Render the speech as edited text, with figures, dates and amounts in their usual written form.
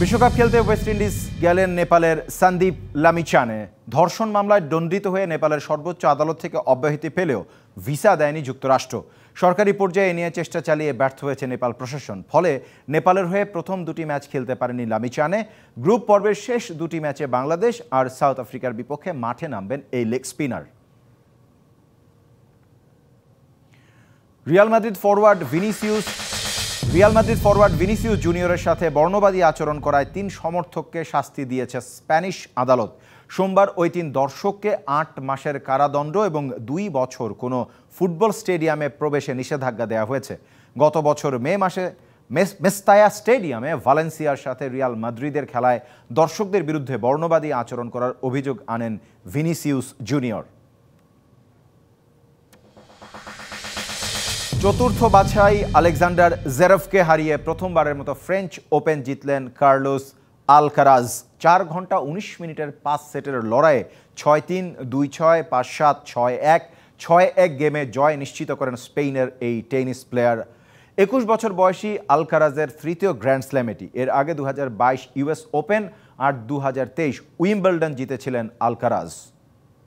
বিশ্বকাপ খেলতে West Indies গেলেন নেপালের সন্দীপ লামিছানে। ধর্ষণ মামলায় দণ্ডিত হয়ে নেপালের সর্বোচ্চ আদালত থেকে অব্যাহতি পেলেও ভিসা দেয়নি যুক্তরাষ্ট্র। সরকারি পর্যায়ে এ নিয়ে চেষ্টা চালিয়ে ব্যর্থ হয়েছে নেপাল প্রশাসন। ফলে নেপালের হয়ে প্রথম দুটি ম্যাচ খেলতে পারেনি লামিছানে। গ্রুপ পর্বের শেষ দুটি ম্যাচে বাংলাদেশ আর সাউথ আফ্রিকার বিপক্ষে মাঠে নামবেন এই leg spinner. Real Madrid forward Vinicius জুনিয়রের সাথে বর্ণবাদী আচরণ করায় 3 সমর্থককে শাস্তি দিয়েছে স্প্যানিশ আদালত। সোমবার ওই 3 দর্শককে 8 মাসের কারাদণ্ড এবং 2 বছর কোনো ফুটবল স্টেডিয়ামে প্রবেশে নিষেধাজ্ঞা দেওয়া হয়েছে। গত বছর মে মাসে মেস্তায়া স্টেডিয়ামে ভালেন্সিয়ার সাথে রিয়াল মাদ্রিদের খেলায় দর্শকদের বিরুদ্ধে বর্ণবাদী আচরণ করার অভিযোগ আনেন ভিনিসিয়াস জুনিয়র। চতুর্থ বাছাই আলেকজান্ডার জেরেভকে হারিয়ে প্রথমবারের মতো ফ্রেঞ্চ ওপেন জিতলেন কার্লোস আলকারাজ। 4 ঘন্টা 19 মিনিটের 5 সেটের লড়াইয়ে 6-3, 2-6, 5-7, 6-1, 6-1 গেমে জয় নিশ্চিত করেন স্পেনের এই টেনিস প্লেয়ার। 21 বছর বয়সী আলকারাজের তৃতীয় গ্র্যান্ড স্ল্যাম এটি। এর আগে 2022 ইউএস ওপেন আর 2023 উইম্বলডন জিতেছিলেন আলকারাজ।